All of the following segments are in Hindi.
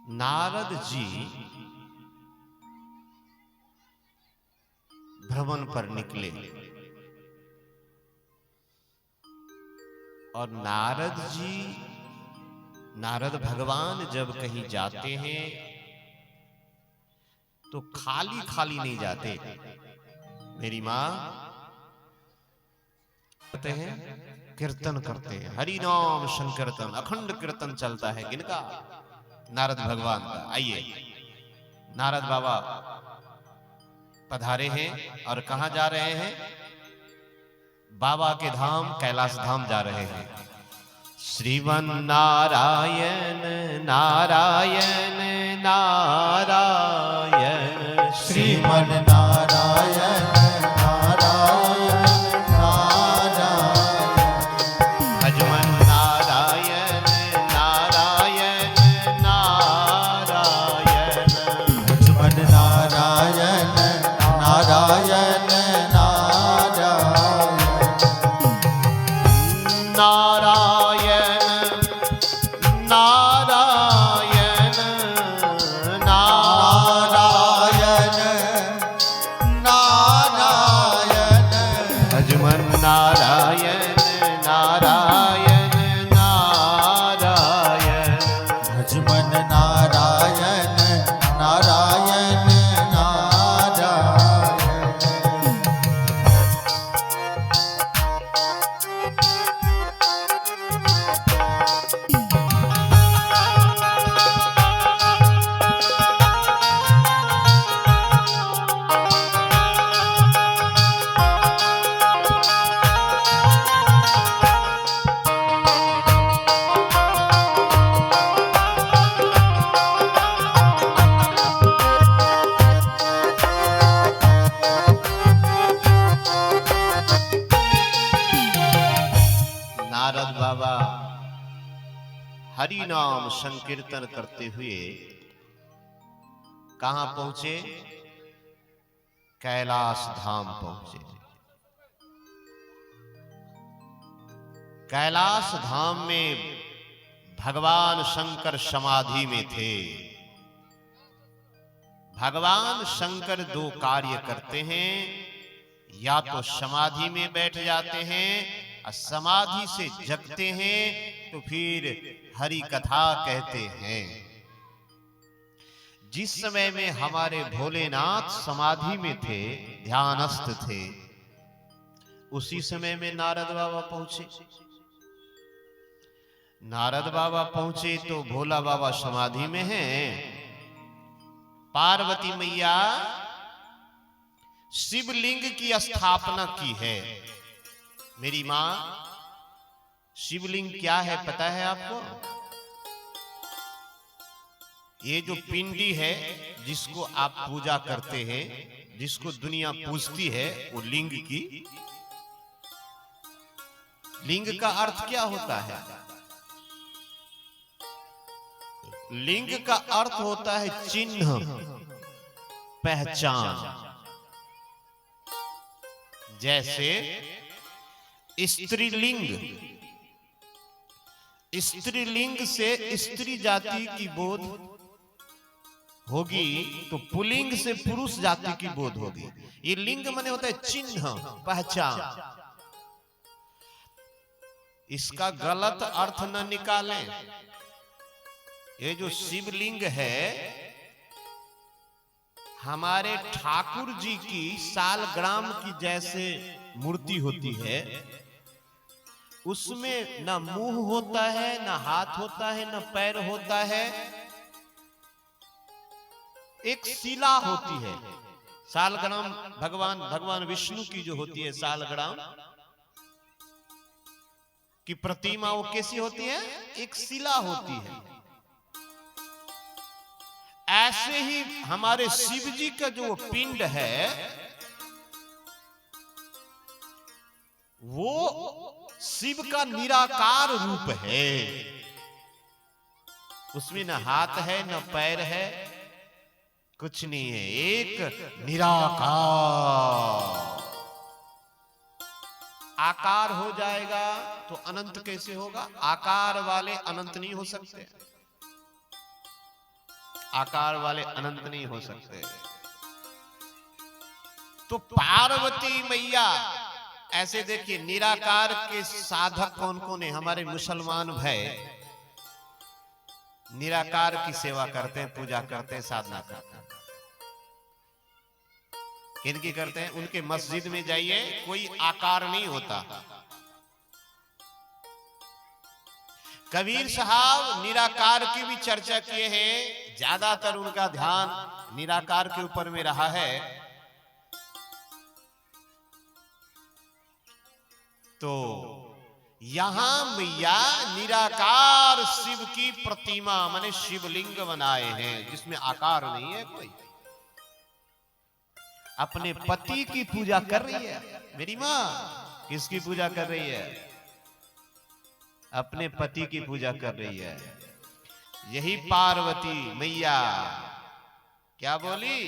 नारद जी भ्रमण पर निकले और नारद भगवान जब कहीं जाते हैं तो खाली खाली नहीं जाते। मेरी मां कहते हैं कीर्तन करते हैं, हरि नाम संकीर्तन अखंड कीर्तन चलता है। किनका? नारद भगवान का। आइए, नारद बाबा पधारे हैं और कहां जा रहे हैं? बाबा के धाम कैलाश धाम जा रहे हैं। श्रीमन नारायण नारायण नारायण, श्रीमन नारायण नारायण नारायण, भजमन नारायण नारायण नारायण, भजमन नारायण नारायण नारायण, नारायण नारायण नारायण नारायण, भजमन नारायण नारायण नारायण, भजमन नारायण नारायण नारद बाबा हरि नाम संकीर्तन करते हुए कहां पहुंचे? कैलाश धाम पहुंचे। कैलाश धाम में भगवान शंकर समाधि में थे। भगवान शंकर दो कार्य करते हैं, या तो समाधि में बैठ जाते हैं और समाधि से जगते हैं तो फिर हरि कथा कहते हैं। जिस समय में हमारे भोलेनाथ समाधि में थे, ध्यानस्थ थे, उसी समय में नारद बाबा पहुंचे। नारद बाबा पहुंचे तो भोला बाबा समाधि में हैं। पार्वती मैया शिवलिंग की स्थापना की है। मेरी मां, शिवलिंग क्या है पता है आपको? ये जो पिंडी है जिसको आप पूजा करते हैं, जिसको दुनिया पूजती है, वो लिंग की। लिंग का अर्थ क्या होता है? लिंग का अर्थ होता है चिन्ह, पहचान। जैसे स्त्रीलिंग, स्त्रीलिंग से स्त्री जाति की बोध होगी तो पुल्लिंग से पुरुष जाति की बोध होगी। ये लिंग माने होता है चिन्ह, पहचान। इसका गलत अर्थ न निकालें। ये जो शिवलिंग है, हमारे ठाकुर जी की सालग्राम की जैसे मूर्ति होती है, उसमें न मुंह होता है, न हाथ होता है, न पैर होता है, एक शिला होती है। सालग्राम भगवान विष्णु की जो होती है, सालग्राम की प्रतिमा, वो कैसी होती है? एक शिला होती है। ऐसे ही हमारे शिव जी का जो पिंड है, वो शिव का निराकार रूप है। उसमें न हाथ है, न पैर है, कुछ नहीं है, एक निराकार। आकार हो जाएगा तो अनंत कैसे होगा? आकार वाले अनंत नहीं हो सकते। आकार वाले अनंत नहीं हो सकते। तो पार्वती मैया ऐसे देखिए, निराकार के साधक कौन कौन है? हमारे मुसलमान भाई निराकार की सेवा करते हैं, पूजा करते हैं, साधना करते हैं। किनकी करते हैं? उनके मस्जिद में जाइए, कोई आकार नहीं होता। कबीर साहब निराकार की भी चर्चा किए हैं, ज्यादातर उनका ध्यान निराकार के ऊपर में रहा है। तो यहां मैया निराकार शिव की प्रतिमा माने शिवलिंग बनाए हैं, जिसमें आकार नहीं है कोई। अपने पति की पूजा कर रही है मेरी मां। किसकी पूजा कर रही है? अपने पति की पूजा कर रही है। यही पार्वती मैया क्या बोली?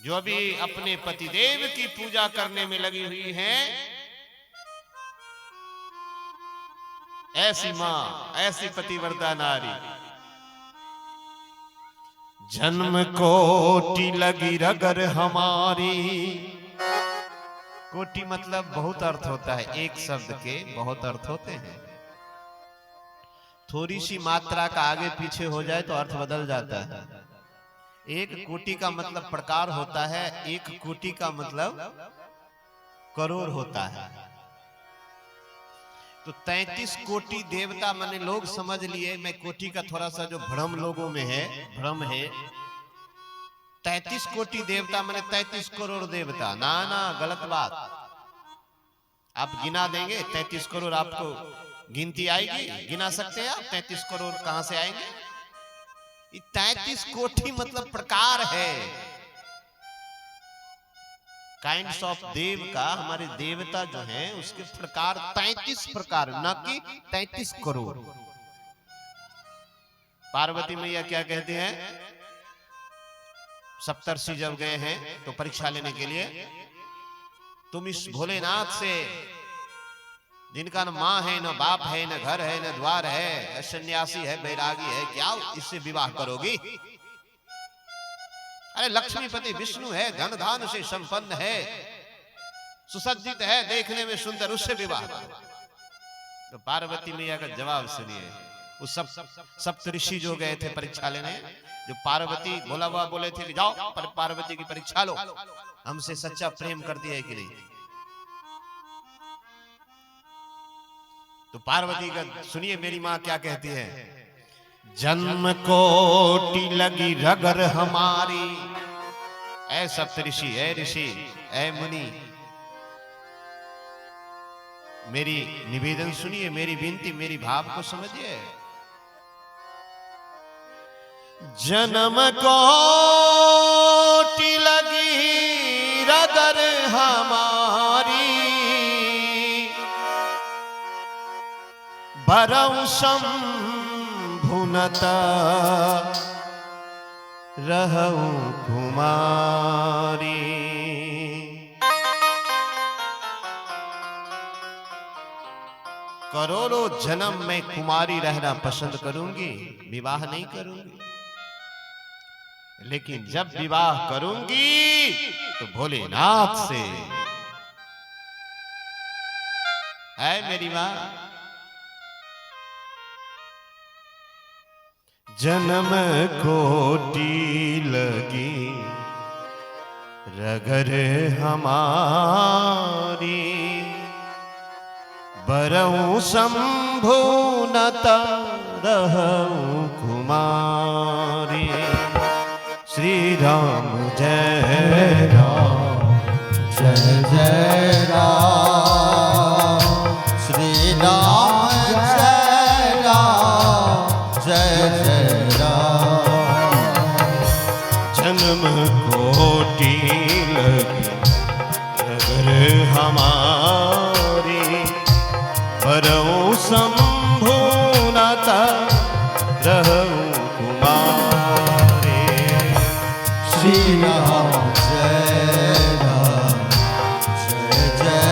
जो भी अपने पतिदेव की पूजा करने में लगी हुई हैं, ऐसी मां, ऐसी पतिव्रता नारी। जन्म कोटि लगी रगर हमारी। कोटि मतलब बहुत अर्थ होता है, एक शब्द के बहुत अर्थ होते हैं। थोड़ी सी मात्रा का आगे पीछे हो जाए तो अर्थ बदल जाता है। एक कोटि का मतलब प्रकार होता है, एक कोटि का मतलब करोड़ होता है। तो 33 कोटि देवता माने लोग समझ लिए। मैं कोटि का थोड़ा सा जो भ्रम लोगों में है, भ्रम है। 33 कोटि देवता माने 33 करोड़ देवता। ना ना, गलत बात। आप गिना देंगे 33 करोड़, आपको गिनती आएगी? गिना सकते हैं आप 33 करोड़ कहां से आएंगे? 33 कोटि मतलब प्रकार है, काइंड्स ऑफ देव का। हमारे देवता जो हैं उसके प्रकार 33 प्रकार, न कि 33 करोड़। पार्वती मैया क्या कहते हैं? सप्तर्षि जब गए हैं तो परीक्षा लेने के लिए, तुम इस भोलेनाथ से, जिनका न मां है, न बाप है, न घर है, न द्वार है, सन्यासी है, बैरागी है, क्या इससे विवाह करोगी? अरे लक्ष्मीपति विष्णु है, धन धान से संपन्न है, सुसज्जित है, देखने में सुंदर, उससे विवाह। तो पार्वती मैया का जवाब सुनिए। उस सप्तऋषि जो गए थे परीक्षा लेने, जो पार्वती भोला बाबा बोले थे कि जाओ पार्वती की परीक्षा लो, हमसे सच्चा प्रेम करती है कि नहीं। तो पार्वती का सुनिए मेरी मां क्या कहती है। जन्म कोटि लगी रगर हमारी। ऐ सप्तऋषि, ऐ ऋषि, ऐ मुनि, मेरी निवेदन सुनिए, मेरी विनती, मेरी भाव को समझिए। जन्म कोटि लगी रगर हमारी, भरऊ शंभुनता रहूं कुमारी। करोड़ों जन्म में कुमारी रहना पसंद करूंगी, विवाह नहीं करूंगी। लेकिन जब विवाह करूंगी तो भोलेनाथ से। है मेरी मां। जन्म कोटि लगी रगर हमारी, बरऊ शंभु नता रहूं कुमारी। श्री राम जय राम, जय जय राम। श्री राम जय राम, जय जय राम। जन्म कोटि लगी रगर हमारी, बरऊ शंभु नता रहूं कुमारी। श्री राम जय राम, जय जय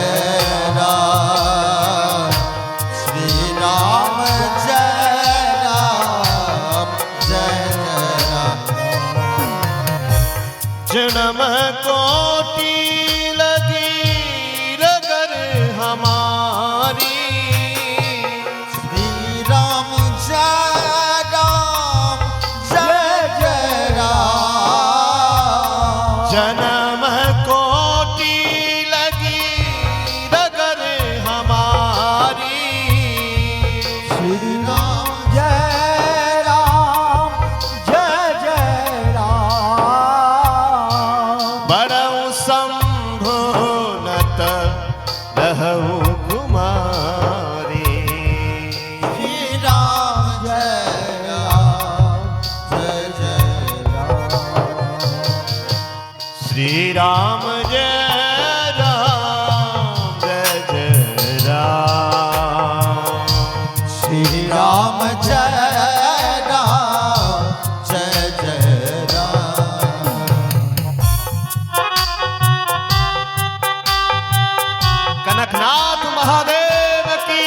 राम। श्री राम जय राम, जय जय जन्म कोटि लगी रगर हमारी। श्री राम जय राम जय जय राम। जन्म कोटि लगी रगर हमारी। श्री राम जय राम जय जय राम। बड़ऊ संभोनत रहु कुमारी। श्री राम जय राम जय जय राम। श्री राम जय राम जय जय राम। श्री राम जय राम जय जय राम। कनकनाथ महादेव की।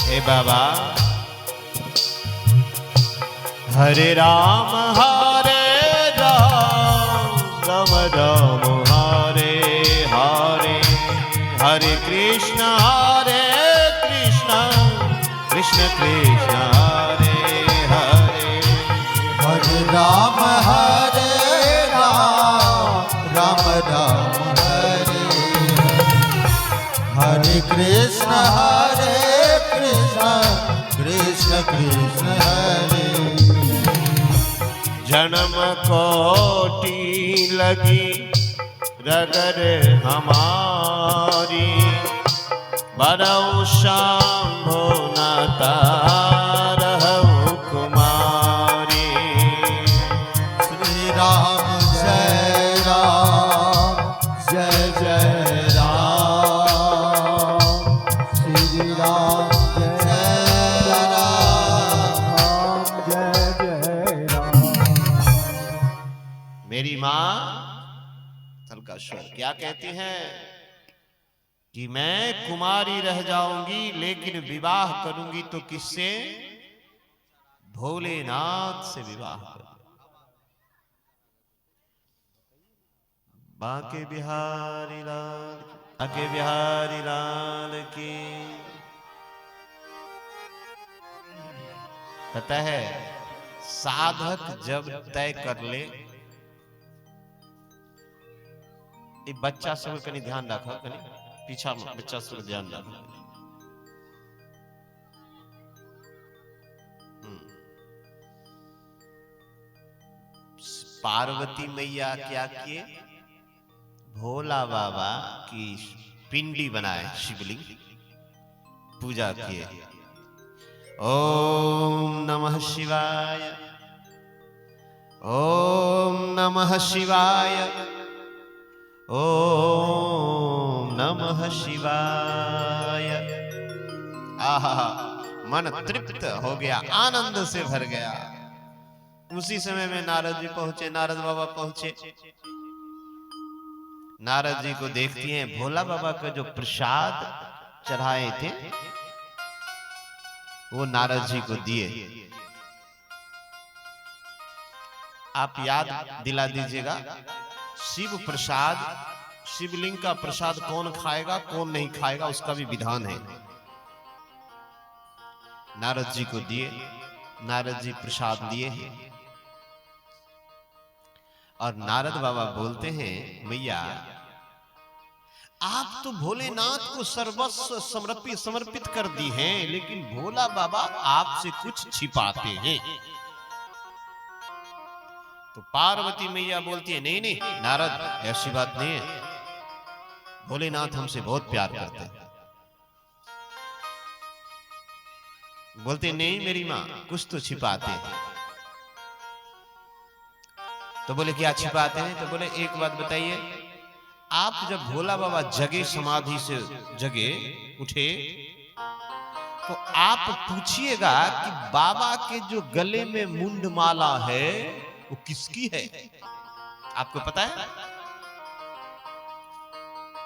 हे बाबा, हरे राम राम राम हरे हरे, हरे कृष्ण कृष्ण कृष्ण हरे हरे। हरे राम राम राम हरे हरे कृष्ण कृष्ण कृष्ण हरे। जन्म कोटि लगी रगर हमारी। बरऊ शंभो नता रहु कुमारी। श्री राम जय राम जय जय राम। श्री राम जय राम जय जय राम। मेरी माँ तलका स्वर क्या कहती हैं कि मैं कुमारी रह जाऊंगी, लेकिन विवाह करूंगी तो किससे? भोलेनाथ से विवाह करूंगी। बांके बिहारी लाल, बांके बिहारी लाल की। पता है, साधक जब तय कर ले, ये बच्चा सब कनी ध्यान रखा, कनी पीछा बच्चा सब ध्यान रखा। पार्वती मैया क्या किए? भोला बाबा की पिंडी बनाए, शिवलिंग पूजा किए। ओम नमः शिवाय, ओम नमः शिवाय, ओम नमः शिवाय। आहा, मन तृप्त हो गया, आनंद से भर गया। उसी समय में नारद जी पहुंचे, नारद बाबा पहुंचे। नारद जी को देखती हैं, भोला बाबा का जो प्रसाद चढ़ाए थे वो नारद जी को दिए। आप याद दिला दीजिएगा, शिव प्रसाद, शिवलिंग का प्रसाद कौन खाएगा कौन नहीं खाएगा उसका भी विधान है। नारद जी को दिए, नारद जी प्रसाद लिए हैं। और नारद बाबा बोलते हैं, मैया आप तो भोलेनाथ को सर्वस्व समर्पित कर दी हैं, लेकिन भोला बाबा आपसे कुछ छिपाते हैं। तो पार्वती मैया बोलती है, नहीं नहीं नारद, ऐसी बात नहीं है, भोलेनाथ हमसे बहुत प्यार करते हैं। बोलते नहीं मेरी माँ, कुछ तो छिपाते हैं। तो बोले क्या छिपाते हैं? तो बोले एक बात बताइए, आप जब भोला बाबा जगे, समाधि से जगे उठे, तो आप पूछिएगा कि बाबा के जो गले में मुंड माला है वो किसकी है? आपको पता है?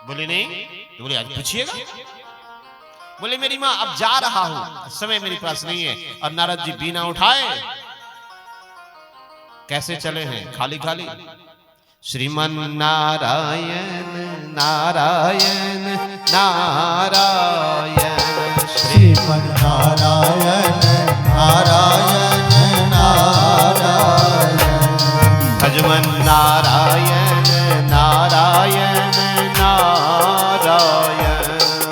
बोले नहीं। तो बोले आज पूछिएगा। बोले मेरी माँ अब जा रहा हूं, समय मेरे पास नहीं है। और नारद जी बीना उठाए कैसे चले हैं? खाली खाली। श्रीमन नारायण नारायण नारायण, श्रीमन नारायण नारायण नारायण, भजमन नारायण नारायण नारायण,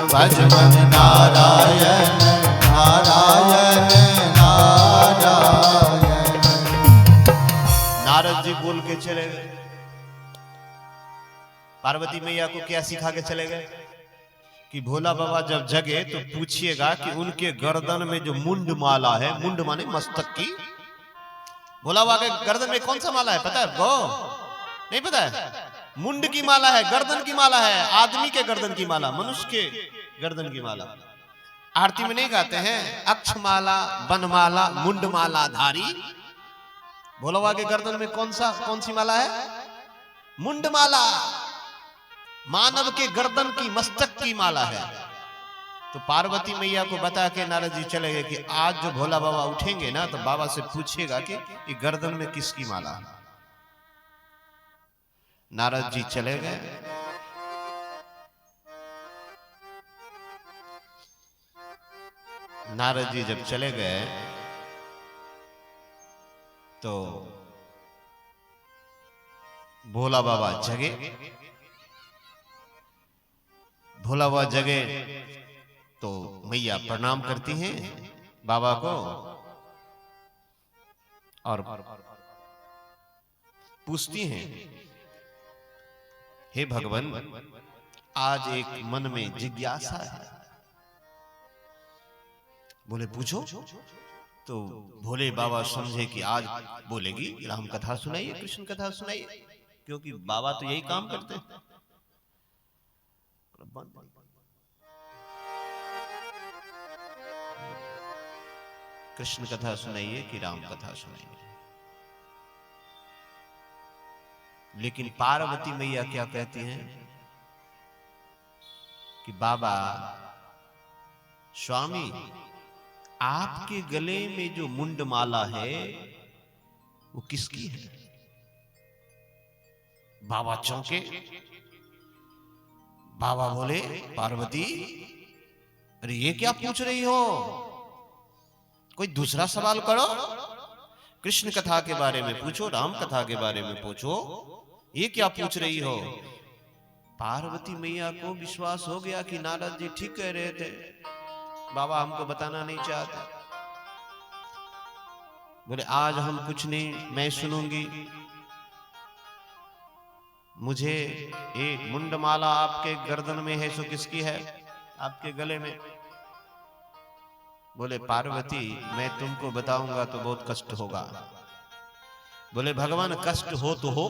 भजमन नारायण नारायण नारायण। नारद जी बोल के चले गए। पार्वती मैया को क्या सिखा के चले गए कि भोला बाबा जब जगे तो पूछिएगा कि उनके गर्दन में जो मुंड माला है, मुंड माने मस्तक की, भोला बाबा के गर्दन में कौन सा माला है पता है आपको? नहीं पता है? मुंड की माला है, गर्दन की माला है, आदमी के गर्दन की माला, मनुष्य के गर्दन की माला। आरती में नहीं गाते हैं अक्षमाला बनमाला मुंड माला धारी? भोला बाबा के गर्दन में कौन सी माला है? मुंड माला, मानव के गर्दन की मस्तक की माला है। तो पार्वती मैया को बता के नारद जी चले गए कि आज जो भोला बाबा उठेंगे ना तो बाबा से पूछेगा कि ये गर्दन में किसकी माला है। नारद जी चले गए। नारद जी जब चले गए तो भोला बाबा जगे। भोला बाबा जगे तो मैया प्रणाम करती हैं बाबा को और पूछती हैं, हे भगवान, आज एक मन में जिज्ञासा है। बोले पूछो। तो भोले बाबा समझे कि आज बोलेगी, राम कथा सुनाइए, कृष्ण कथा सुनाइए, क्योंकि बाबा तो यही काम करते हैं। कृष्ण कथा सुनाइए कि राम कथा सुनाइए। लेकिन पार्वती मैया क्या कहती हैं कि बाबा स्वामी, आपके गले में जो मुंड माला है वो किसकी है? बाबा चौंके। बाबा बोले, पार्वती अरे ये क्या पूछ रही हो? कोई दूसरा सवाल करो, कृष्ण कथा के बारे में पूछो, राम कथा के बारे में पूछो, ये क्या पूछ रही हो? पार्वती मैया को विश्वास हो गया कि नारद जी ठीक कह रहे थे, बाबा हमको बताना नहीं चाहते। बोले आज हम कुछ नहीं, मैं सुनूंगी। मुझे एक मुंडमाला आपके गर्दन में है, सो किसकी है? आपके गले में। बोले पार्वती, मैं तुमको बताऊंगा तो बहुत कष्ट होगा। बोले भगवान, कष्ट हो तो हो,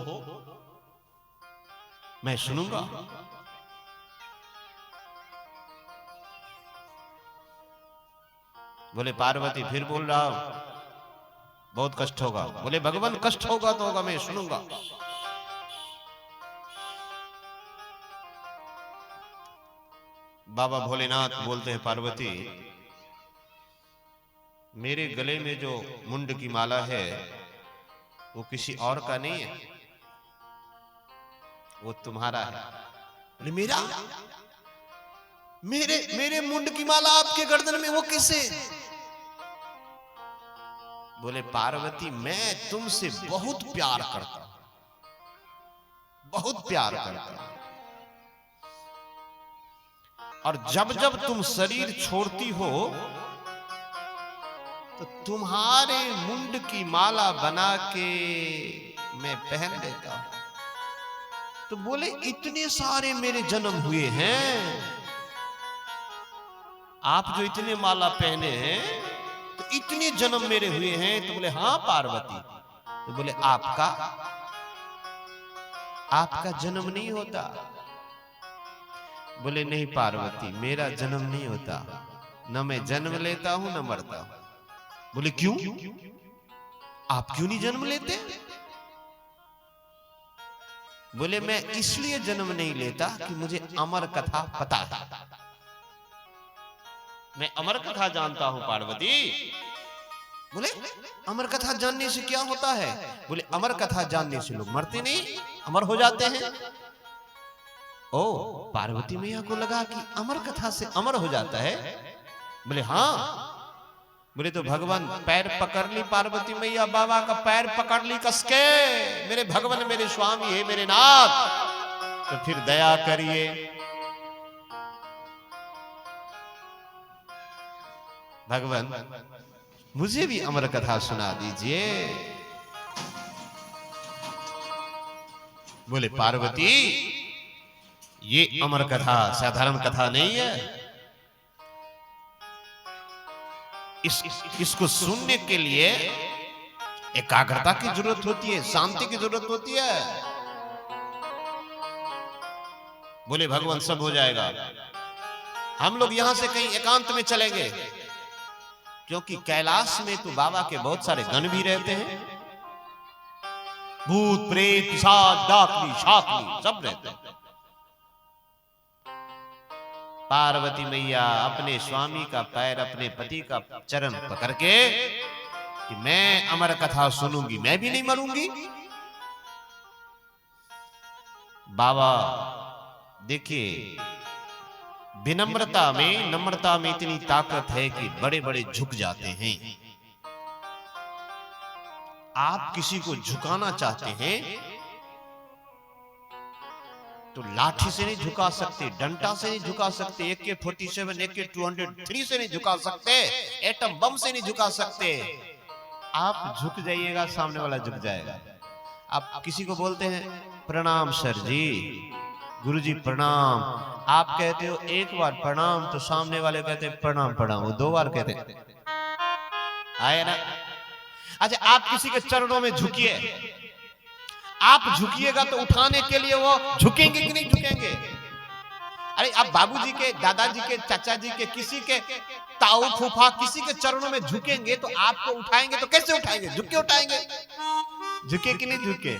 मैं सुनूंगा। बोले पार्वती फिर बोल रहा हूं, बहुत कष्ट होगा। बोले भगवान, कष्ट होगा तो होगा, मैं सुनूंगा। बाबा भोलेनाथ बोलते हैं, पार्वती मेरे गले में जो मुंड की माला है वो किसी और का नहीं है, वो तुम्हारा है। बोले मेरा? मेरे मुंड की माला आपके गर्दन में, वो कैसे? बोले पार्वती, मैं तुमसे बहुत प्यार करता हूं, बहुत प्यार करता हूं, और जब जब तुम शरीर छोड़ती हो तो तुम्हारे मुंड की माला बना के मैं पहन लेता हूं। तो बोले इतने सारे मेरे जन्म हुए हैं, आप जो इतने माला पहने हैं तो इतने जन्म मेरे हुए हैं। तो बोले हाँ पार्वती। तो बोले आपका जन्म नहीं होता। बोले नहीं पार्वती, मेरा जन्म नहीं होता, न मैं जन्म लेता हूं न मरता हूं। बोले क्यों, आप क्यों नहीं जन्म लेते? बोले मैं इसलिए जन्म नहीं लेता कि मुझे अमर कथा पता है, मैं अमर कथा जानता हूं पार्वती। बोले अमर कथा जानने से क्या होता है? बोले अमर कथा जानने से लोग मरते नहीं, अमर हो जाते हैं। ओ पार्वती मैया को लगा कि अमर कथा से अमर हो जाता है। बोले हाँ। बोले तो भगवान पैर पकड़ ली पार्वती मैया, बाबा का पैर पकड़ ली कसके, मेरे भगवान मेरे स्वामी है मेरे नाथ, तो फिर दया करिए। भगवान मुझे भी अमर कथा सुना दीजिए। बोले पार्वती ये अमर कथा साधारण कथा नहीं है, इसको सुनने के लिए एकाग्रता की जरूरत होती है, शांति की जरूरत होती है। बोले भगवान सब हो जाएगा, हम लोग यहां से कहीं एकांत में चलेंगे, क्योंकि कैलाश में तो बाबा के बहुत सारे गण भी रहते हैं, भूत प्रेत पिशाच डाकनी शाकनी सब रहते हैं। पार्वती मैया अपने स्वामी का पैर, अपने पति का चरण पकड़ के कि मैं अमर कथा सुनूंगी, मैं भी नहीं मरूंगी। बाबा देखिए विनम्रता में, नम्रता में इतनी ताकत है कि बड़े बड़े झुक जाते हैं। आप किसी को झुकाना चाहते हैं तो लाठी से नहीं झुका सकते, डंडा से नहीं झुका सकते, AK-47 AK-203 से नहीं झुका सकते, एटम बम से नहीं झुका सकते। आप झुक जाइएगा, सामने वाला झुक जाएगा। आप किसी को बोलते हैं प्रणाम सर जी, गुरुजी प्रणाम, आप कहते हो एक बार प्रणाम तो सामने वाले कहते हैं प्रणाम प्रणाम, वो 2 बार कहते हैं, आए ना। अच्छा आप किसी के चरणों में झुकिए, आप झुकिएगा तो उठाने के लिए वो झुकेंगे कि नहीं झुकेंगे? अरे आप बाबूजी के, दादाजी के, चाचा जी के, किसी के ताऊ फूफा किसी के चरणों में झुकेंगे तो आपको उठाएंगे तो कैसे उठाएंगे? झुक के उठाएंगे, झुके कि नहीं झुके?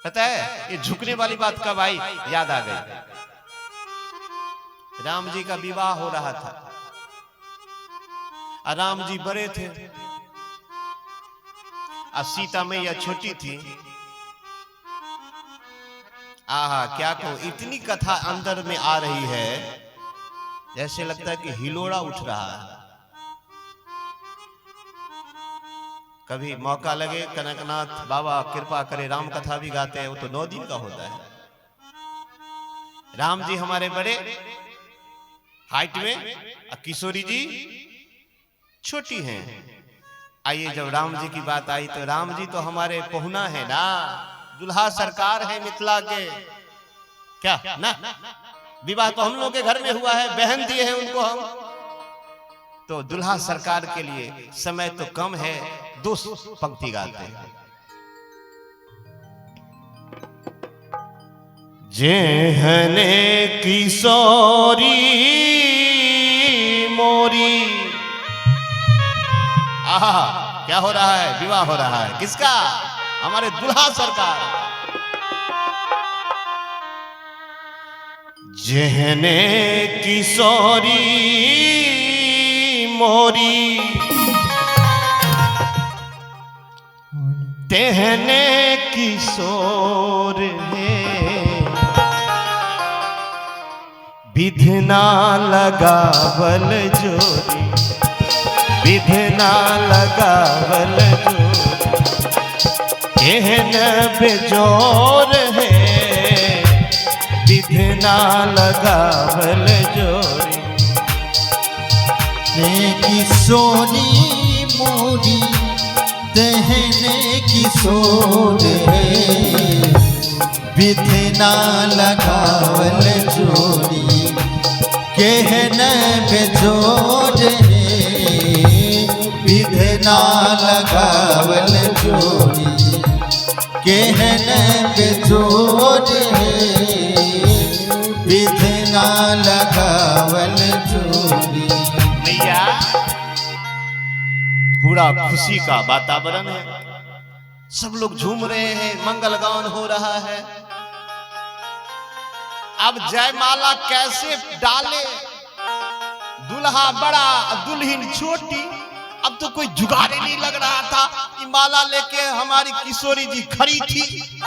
पता है ये झुकने वाली बात कब आई? याद आ गई, राम जी का विवाह हो रहा था, राम जी बड़े थे और सीता मैया छोटी थी। आहा क्या कहूं, इतनी कथा अंदर में आ रही है जैसे लगता है कि हिलोड़ा उठ रहा है। कभी मौका लगे कनकनाथ बाबा कृपा करे राम कथा भी गाते हैं, वो तो 9 दिन का होता है। राम जी हमारे बड़े हाइट में, किशोरी जी छोटी हैं। आइए जब राम जी की बात आई तो राम जी तो हमारे पहुना है ना, दुल्हा सरकार है मिथिला के, क्या ना, विवाह तो हम लोग के घर में हुआ है, बहन दिए हैं उनको हम, तो दुल्हा सरकार के लिए समय तो कम है, 2 पंक्ति गाते हैं। जेहने किशोरी मोरी, आहा क्या हो रहा है? विवाह हो रहा है, किसका? हमारे दुल्हा सरकार। जेहने किशोरी मोरी, तेहने किशोर है, विधना लगावल जोरी, विधना लगावल जोरी, एहन बेजोर है, विधना लगावल जोरी। किशोरी मोरी तेहने किशोर विधना लगावल जोड़ी कहने बेजोड़ विधना लगावल जोड़ी कहने बेजोड़ विधना लगावल जोड़ी। भैया पूरा खुशी का वातावरण है, सब लोग झूम रहे हैं, मंगल गान हो रहा है। अब जयमाला कैसे डाले, दूल्हा बड़ा दुल्हन छोटी। अब तो कोई जुगाड़ नहीं लग रहा था। ये माला लेके हमारी किशोरी जी खड़ी थी,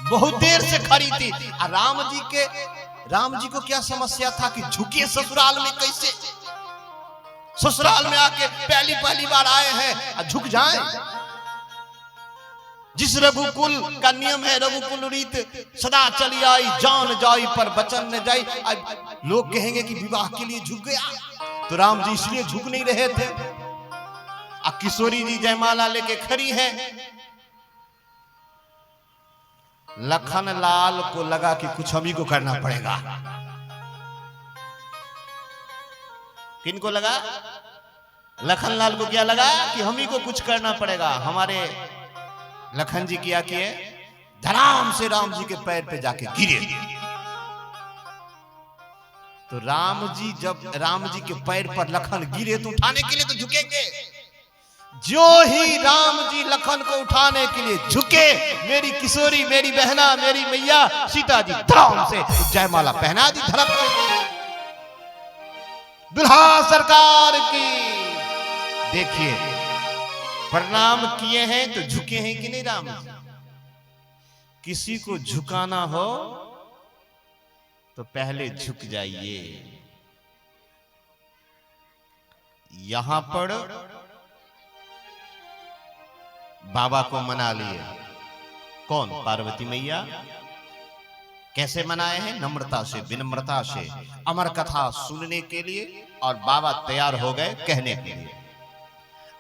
बहुत देर से खड़ी थी। और राम जी को क्या समस्या था कि झुके ससुराल में कैसे, ससुराल में आके पहली बार आए हैं और झुक जाएं। जिस रघुकुल का नियम है, रघुकुल रीत सदा चली आई, जान जाई पर बचन न जाई। लोग कहेंगे कि विवाह के लिए झुक गया, तो राम जी इसलिए झुक नहीं रहे थे। अब किशोरी जी जयमाला लेके खड़ी है। लखन लाल को लगा कि कुछ हम ही को करना पड़ेगा। किनको लगा? लखन लाल को क्या लगा कि हम ही को कुछ करना पड़ेगा। हमारे लखन जी क्या किए, धड़ाम से राम जी के पैर पे जाके गिरे। तो जब राम जी के पैर पर लखन गिरे तो उठाने के लिए तो झुकेंगे। जो ही राम जी लखन को उठाने के लिए झुके, मेरी किशोरी, मेरी बहना, मेरी मैया सीता जी धड़ाम से जयमाला पहना दी धड़क से। दुल्हा सरकार की देखिए, प्रणाम किए हैं तो झुके हैं कि नहीं राम जी? किसी को झुकाना हो तो पहले झुक जाइए। यहां पर बाबा को मना लिए। कौन? पार्वती मैया। कैसे मनाए हैं? नम्रता से, विनम्रता से, अमर कथा सुनने के लिए। और बाबा तैयार हो गए कहने के लिए।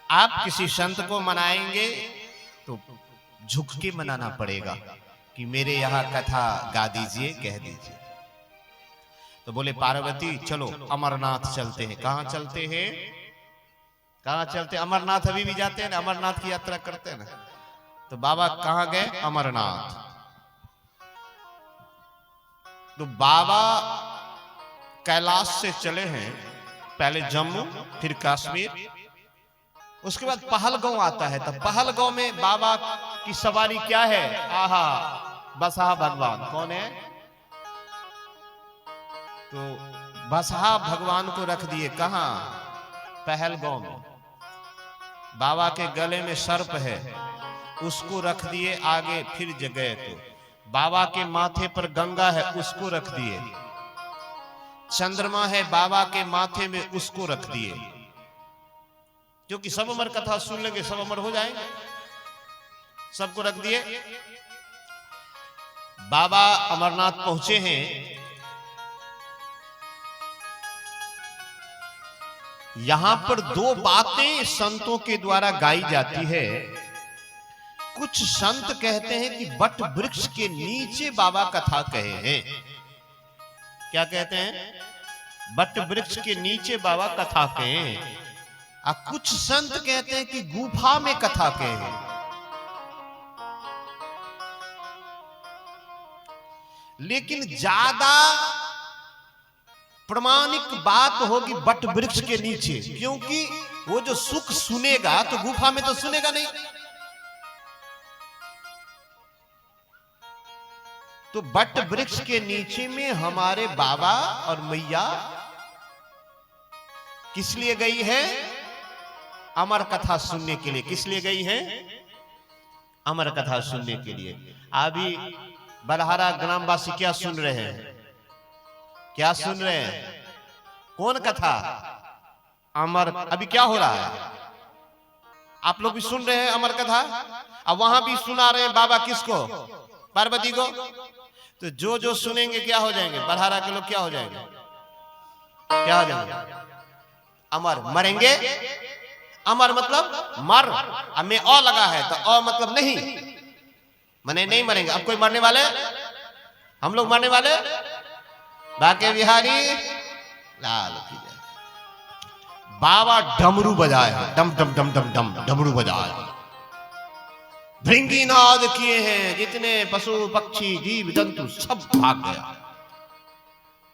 आप किसी संत को मनाएंगे तो झुक के मनाना पड़ेगा कि मेरे यहां कथा गा दीजिए, कह दीजिए। तो बोले पार्वती चलो अमरनाथ चलते हैं। कहां चलते हैं? कहां चलते? अमरनाथ अभी भी जाते हैं ना, अमरनाथ की यात्रा करते हैं ना। तो बाबा कहां गए? अमरनाथ। तो बाबा कैलाश से चले हैं, पहले जम्मू फिर कश्मीर, उसके बाद पहलगांव आता है। तब पहलगांव में बाबा की सवारी क्या है? आहा, बसहा भगवान। कौन है? तो बसहा भगवान को रख दिए। कहां? पहलगांव में। बाबा के गले में सर्प है, उसको रख दिए आगे। फिर जगह तो बाबा के माथे पर गंगा है, उसको रख दिए। चंद्रमा है बाबा के माथे में, उसको रख दिए। क्योंकि सब अमर कथा सुन लेंगे, सब अमर हो जाएंगे। सबको रख दिए। बाबा अमरनाथ पहुंचे हैं। यहां पर दो बातें संतों के द्वारा गाई जाती है। कुछ संत कहते हैं कि बट वृक्ष के नीचे बाबा कथा कहे हैं। क्या कहते हैं? बट वृक्ष के नीचे बाबा कथा कहे हैं। और कुछ संत कहते हैं कि गुफा में कथा कहे हैं। लेकिन ज्यादा प्रमाणिक बात होगी बट वृक्ष के नीचे, क्योंकि वो जो सुख सुनेगा तो गुफा में तो सुनेगा नहीं। तो बट वृक्ष के नीचे में हमारे बाबा और मैया किस लिए गई है? अमर कथा सुनने के लिए। किस लिए गई है? अमर कथा सुनने के लिए। अभी बलहारा ग्रामवासी क्या सुन रहे हैं? क्या सुन रहे हैं? कौन कथा? अमर। अभी क्या हो रहा है? आप लोग भी सुन रहे हैं अमर कथा। अब वहां भी सुना रहे हैं बाबा किसको? पार्वती को। तो जो सुनेंगे क्या हो जाएंगे? बलहारा के लोग क्या हो जाएंगे? क्या हो जाएंगे? अमर। मरेंगे अमर मतलब मर, अब में अ लगा है तो अ मतलब नहीं, मने नहीं मरेंगे। अब कोई मरने वाले, हम लोग मरने वाले, बाके बिहारी लाल की जय। बाबा डमरू बजाए हैं, डम डम डम डम डम डमरू बजाए, भृंगी नाद किए हैं, जितने पशु पक्षी जीव जंतु सब भाग गया,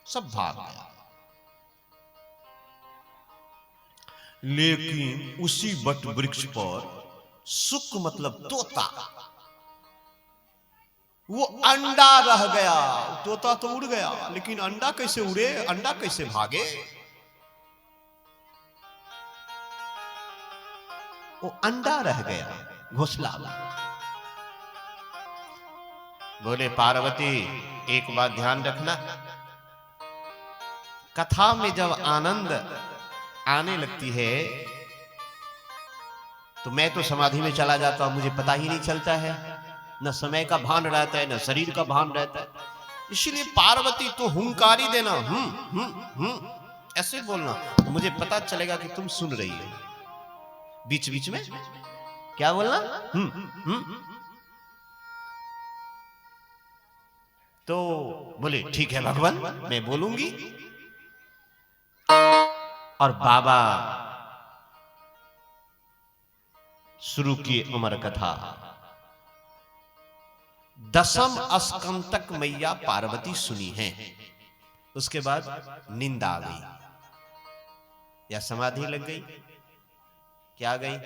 सब भाग गया। लेकिन उसी बट वृक्ष पर सुक मतलब तोता, वो अंडा रह गया। तोता तो उड़ गया, लेकिन अंडा कैसे उड़े, अंडा कैसे भागे? वो अंडा रह गया घोंसला में। बोले पार्वती एक बात ध्यान रखना, कथा में जब आनंद आने लगती है तो मैं तो समाधि में चला जाता हूं, मुझे पता ही नहीं चलता है, न समय का भान रहता है न शरीर का भान रहता है। इसलिए पार्वती तो हुंकारी देना, ऐसे बोलना, तो मुझे पता चलेगा कि तुम सुन रही हो। बीच बीच में क्या बोलना, तो बोले ठीक है भगवान, मैं बोलूंगी। और बाबा शुरू की अमर कथा। दसम स्कंद तक मैया पार्वती सुनी है, उसके बाद नींद आ गई या समाधि लग गई, क्या गई?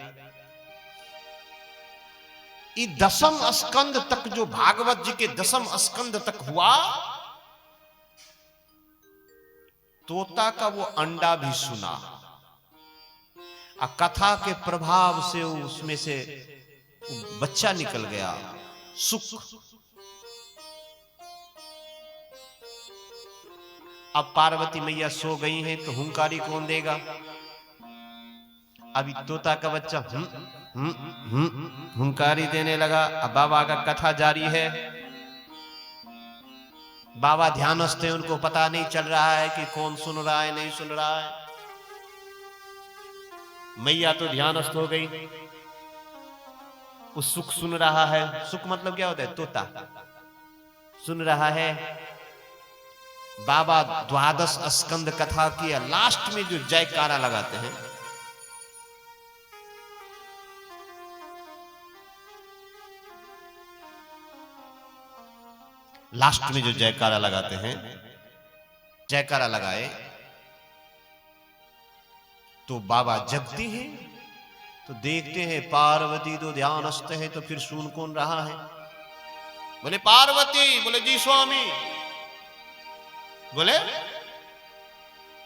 ये दसम स्कंद तक जो भागवत जी के दसम स्कंद तक हुआ, तोता का वो अंडा भी सुना, और कथा के प्रभाव से उसमें से बच्चा निकल गया, सुख। अब पार्वती मैया सो गई हैं तो हुंकारी कौन देगा? अभी तोता का बच्चा हुंकारी देने लगा। अब बाबा का कथा जारी है, बाबा ध्यानस्थ हैं, उनको पता नहीं चल रहा है कि कौन सुन रहा है नहीं सुन रहा है। मैया तो ध्यानस्थ हो गई, वो सुख सुन रहा है। सुख मतलब क्या होता है? तोता सुन रहा है। बाबा द्वादश स्कंद कथा की लास्ट में जो जयकारा लगाते हैं, लास्ट में जो जयकारा लगाते हैं, जयकारा लगाए तो बाबा जगते हैं, तो देखते हैं पार्वती तो ध्यानस्थ है, तो फिर सुन कौन रहा है? बोले पार्वती, बोले जी स्वामी। बोले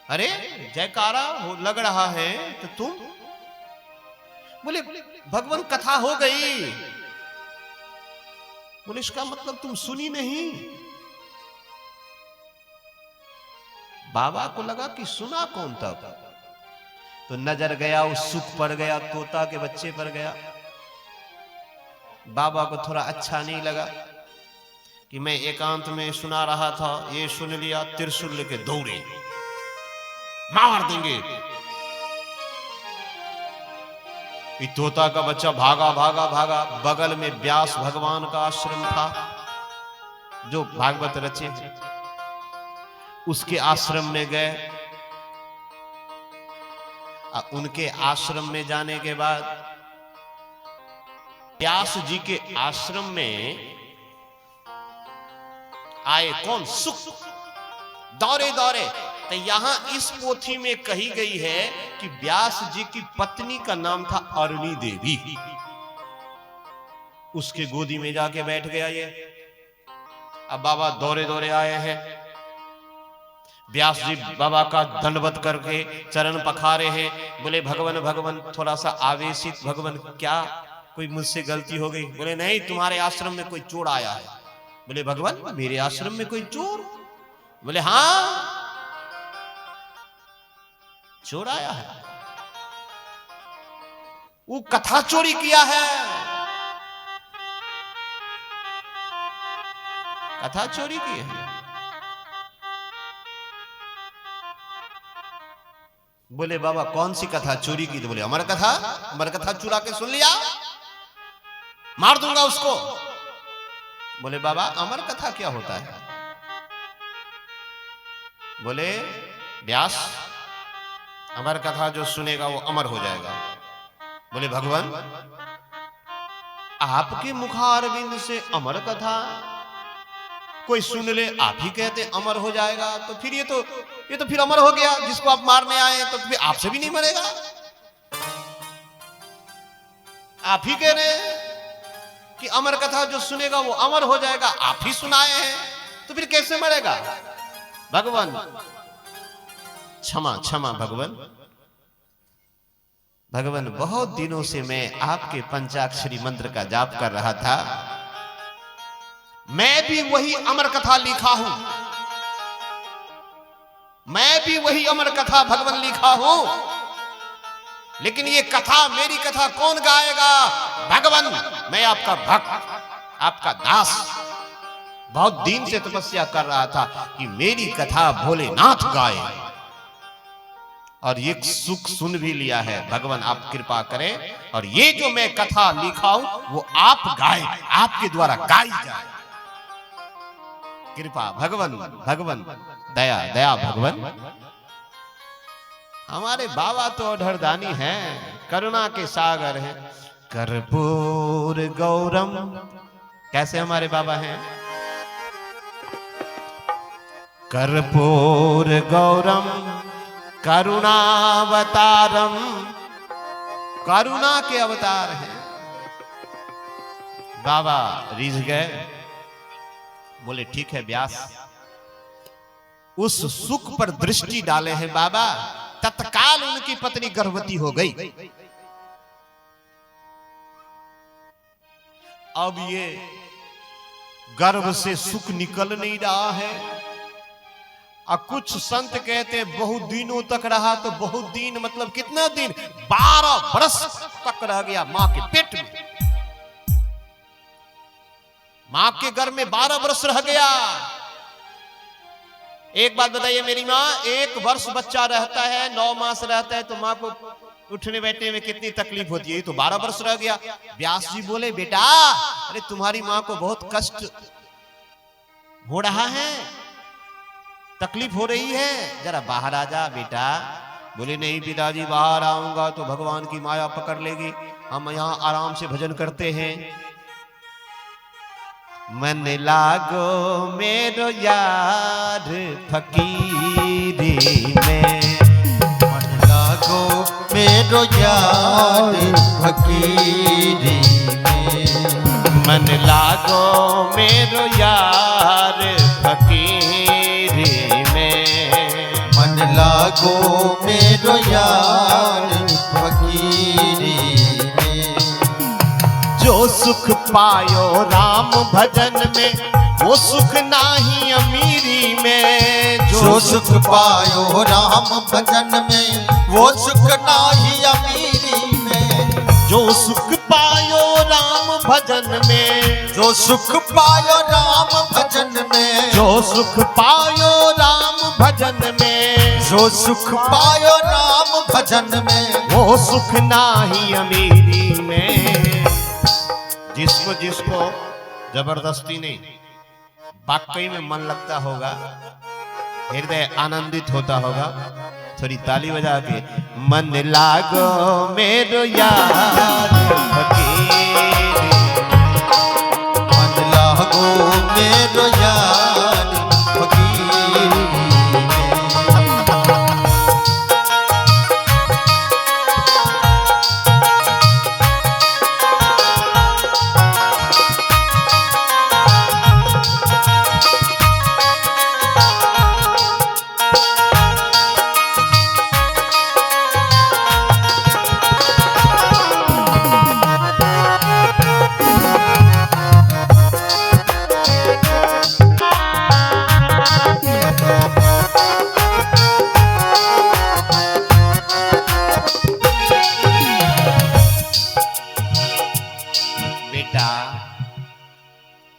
अरे जयकारा लग रहा है तो तुम? बोले भगवान कथा हो गई। बोले इसका मतलब तुम सुनी नहीं। बाबा को लगा कि सुना कौन था, तो नजर गया उस सुख पर गया, तोता के बच्चे पर गया। बाबा को थोड़ा अच्छा नहीं लगा कि मैं एकांत में सुना रहा था, ये सुन लिया, त्रिशूल लेके दौड़े, मार देंगे। ये तोता का बच्चा भागा भागा भागा, बगल में व्यास भगवान का आश्रम था जो भागवत रचे, उसके आश्रम में गए। उनके आश्रम में जाने के बाद व्यास जी के आश्रम में आए कौन? सुख। दौड़े दौड़े, तो यहां इस पोथी में कही गई है कि व्यास जी की पत्नी का नाम था अरुणी देवी। उसके गोदी में जाके बैठ गया ये। अब बाबा दौड़े दौड़े आए हैं, व्यास जी बाबा का दंडवत करके चरण पखारे हैं। बोले भगवान भगवान, थोड़ा सा आवेशित, भगवान क्या कोई मुझसे गलती हो गई? बोले नहीं, तुम्हारे आश्रम में कोई चोर आया है। बोले भगवान मेरे आश्रम में कोई चोर? बोले हाँ चोर आया है, वो कथा चोरी किया है, कथा चोरी की है। बोले बाबा कौन सी कथा चोरी की? तो बोले अमर कथा। अमर कथा चुरा के सुन लिया, मार दूंगा उसको। बोले बाबा अमर कथा क्या होता है? बोले व्यास, अमर कथा जो सुनेगा वो अमर हो जाएगा। बोले भगवान, आपके मुखारविंद से अमर कथा कोई सुन ले, आप ही कहते अमर हो जाएगा, तो फिर ये तो फिर अमर हो गया। जिसको आप मारने आए तो फिर आपसे भी नहीं मरेगा। आप ही कह रहे हैं कि अमर कथा जो सुनेगा वो अमर हो जाएगा, आप ही सुनाए हैं, तो फिर कैसे मरेगा? भगवान क्षमा क्षमा भगवान, भगवान बहुत दिनों से मैं आपके पंचाक्षरी मंत्र का जाप कर रहा था। मैं भी वही अमर कथा लिखा हूं, मैं भी वही अमर कथा भगवान लिखा हूं, लेकिन ये कथा, मेरी कथा कौन गाएगा? भगवान, मैं आपका भक्त, आपका दास बहुत दिन से तपस्या कर रहा था कि मेरी कथा भोलेनाथ गाए, और ये सुख सुन भी लिया है। भगवान आप कृपा करें और ये जो मैं कथा लिखा हूं वो आप गाए, आपके द्वारा गाई जाए। कृपा भगवान, भगवान दया दया भगवान। हमारे बाबा तो अढरदानी हैं, करुणा के सागर हैं। कर्पूर गौरम, कैसे हमारे बाबा हैं? कर्पूर गौरम करुणावतारम, करुणा के अवतार हैं। बाबा रिझ गए, बोले ठीक है व्यास, उस सुख पर दृष्टि डाले हैं बाबा। तत्काल उनकी पत्नी गर्भवती हो गई। अब ये गर्भ से सुख निकल नहीं रहा है। और कुछ संत कहते हैं बहुत दिनों तक रहा, तो बहुत दिन मतलब कितना दिन? 12 बरस तक रह गया मां के पेट में, मां के गर्भ में 12 वर्ष रह गया। एक बात बताइए मेरी माँ, 1 वर्ष बच्चा रहता है, 9 मास रहता है, तो माँ को उठने बैठने में कितनी तकलीफ होती है? तो 12 वर्ष रह गया। व्यास जी बोले बेटा, अरे तुम्हारी माँ को बहुत कष्ट हो रहा है, तकलीफ हो रही है, जरा बाहर आ जा बेटा। बोले नहीं पिताजी, बाहर आऊंगा तो भगवान की माया पकड़ लेगी, हम यहाँ आराम से भजन करते हैं। मन लागो मेरो यार फकीरी में, मन लागो मेरो यार फकीरी में, मन लागो मेरो यार फकीरी में, मन लागो मेरो यार फकीरी में। जो सुख पायो राम भजन में, वो सुख नाही अमीरी में। जो सुख पायो राम भजन में, वो सुख नाही अमीरी में। जो सुख पायो राम भजन में, जो सुख पायो राम भजन में, जो सुख पायो राम भजन में, जो सुख पायो राम भजन में, वो सुख नाही अमीरी में। जिसको जिसको जबरदस्ती नहीं, वाकई में मन लगता होगा, हृदय आनंदित होता होगा, थोड़ी ताली बजा के मन लागो मेरो यार फकीरी, मन लागो मेरो यार फकीरी में।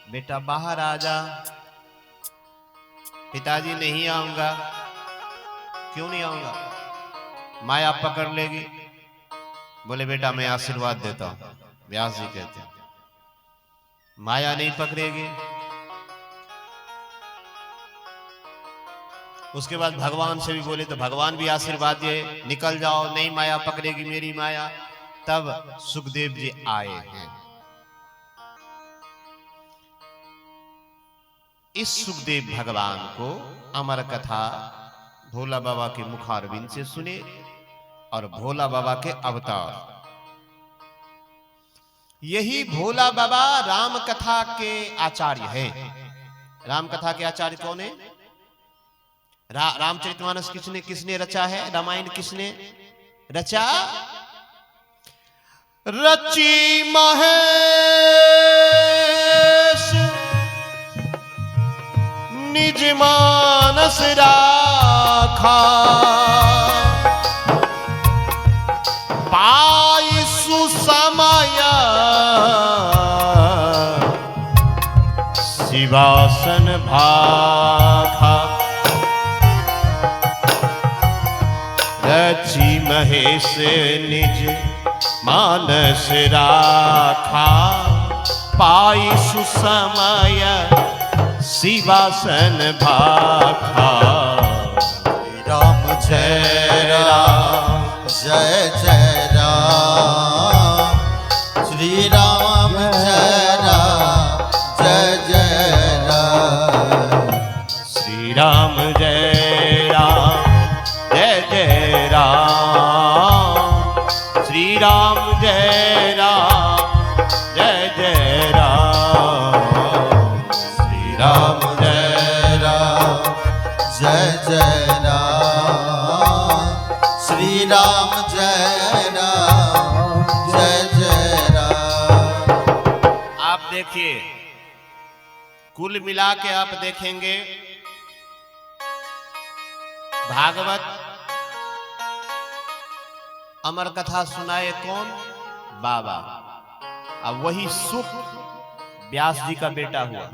बेटा बाहर आ जा। पिताजी नहीं आऊंगा। क्यों नहीं आऊंगा? माया पकड़ लेगी? बोले बेटा मैं आशीर्वाद देता हूं। व्यास जी कहते हैं माया नहीं पकड़ेगी। उसके बाद भगवान से भी बोले तो भगवान भी आशीर्वाद दिए, निकल जाओ, नहीं माया पकड़ेगी मेरी माया। तब सुखदेव जी आए हैं। इस सुखदेव भगवान को अमर कथा भोला बाबा के मुखारविंद से सुने और भोला बाबा के अवतार। यही भोला बाबा राम कथा के आचार्य हैं। राम कथा के आचार्य कौन है? रामचरितमानस किसने रचा है? रामायण किसने रचा? रची महेश निज मानस राखा, पाई सुसमय शिवासन भाखा। रची महेश निज मानस राखा, पाई सुसमय शिवासन भाखा। राम जय राम जय जय राम, श्री राम जय राम जय जय राम, श्री राम जय राम जय जय राम, श्री राम जय राम जय जय राम, श्री राम जय राम जय जय राम, श्री राम जय राम जय जय राम। आप देखिए कुल मिला के आप देखेंगे भागवत अमर कथा सुनाए कौन? बाबा। अब वही सुख व्यास जी का बेटा हुआ।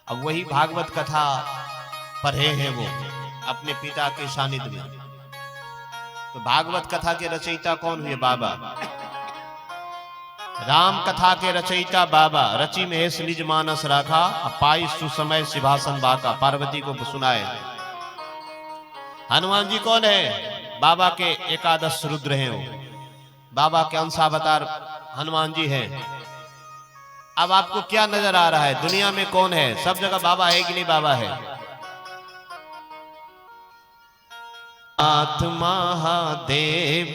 अब वही भागवत कथा पढ़े हैं वो अपने पिता के सानिध्य में। तो भागवत कथा के रचयिता कौन हुए? बाबा। राम कथा के रचयिता बाबा। रची महेश निज मानस राखा, पाई सुसमय सिंहासन बाका। पार्वती को सुनाए। हनुमान जी कौन है? बाबा के एकादश रुद्र हैं वो। बाबा के अंशावतार हनुमान जी हैं। अब आपको क्या नजर आ रहा है? दुनिया में कौन है? सब जगह बाबा है कि नहीं बाबा है? नाथ महादेव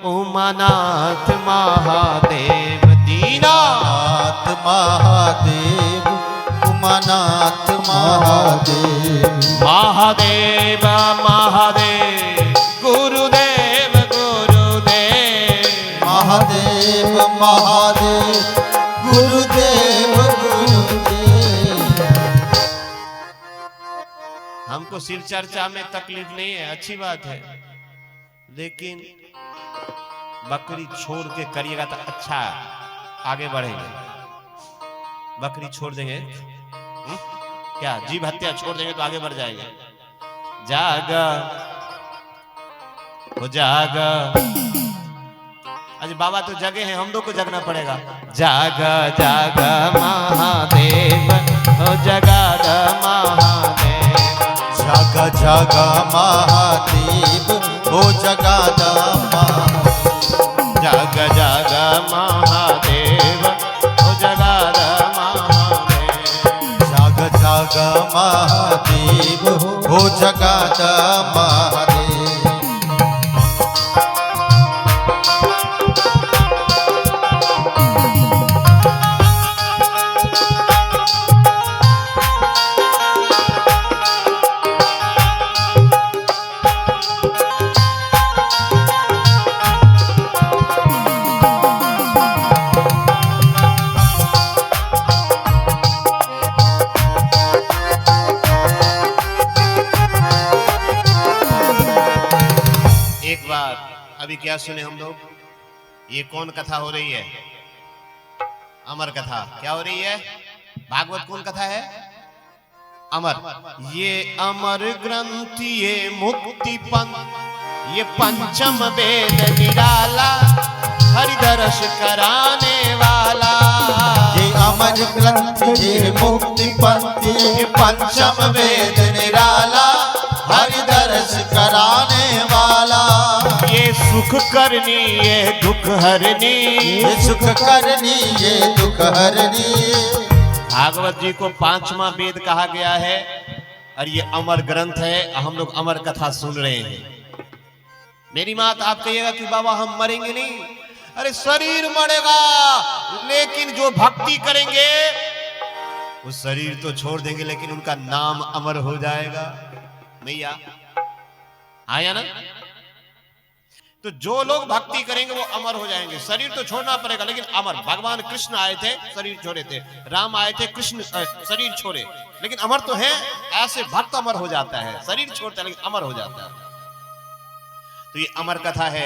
उमानाथ महादेव, दीनानाथ महादेव उमानाथ महादेव, महादेव महादेव गुरुदेव गुरुदेव, महादेव महादेव गुरुदेव गुरुदेव। हमको शिव चर्चा में तकलीफ नहीं है, अच्छी बात है, लेकिन बकरी छोड़ के करिएगा तो अच्छा आगे बढ़ेंगे। बकरी छोड़ देंगे क्या? जीव हत्या छोड़ देंगे तो आगे बढ़ जाएंगे। जागा हो जागा। अरे बाबा तो जगे हैं, हम लोग को जगना पड़ेगा। जागा जागा महादेव हो जगा महादेव, जागा जागा महादेव हो जगा जागा जागा महादेव हो जगा महादेव, जागा जागा महादेव हो जगा महादेव। अभी क्या सुने हम लोग? ये कौन कथा हो रही है? अमर कथा। क्या हो रही है? भागवत कौन कथा है? अमर। ये अमर ग्रंथ ये मुक्ति पंथ ये पंचम वेद निराला हरिदर्श कराने वाला। ये अमर ग्रंथ ये मुक्ति पंथ ये पंचम वेद निराला हरिदर्श कराने वाला। ये सुख करनी ये दुख हरनी, ये सुख करनी ये दुख हरनी। भागवत जी को पांचवा वेद कहा गया है और ये अमर ग्रंथ है। हम लोग अमर कथा सुन रहे हैं। मेरी बात आप कहिएगा कि बाबा हम मरेंगे नहीं, अरे शरीर मरेगा लेकिन जो भक्ति करेंगे वो शरीर तो छोड़ देंगे लेकिन उनका नाम अमर हो जाएगा। भैया आया ना? तो जो लोग भक्ति करेंगे वो अमर हो जाएंगे। शरीर तो छोड़ना पड़ेगा लेकिन अमर। भगवान कृष्ण आए थे शरीर छोड़े थे, राम आए थे कृष्ण शरीर छोड़े, लेकिन अमर तो है। ऐसे भक्त अमर हो जाता है, शरीर छोड़ता है लेकिन अमर हो जाता है। तो ये अमर कथा है।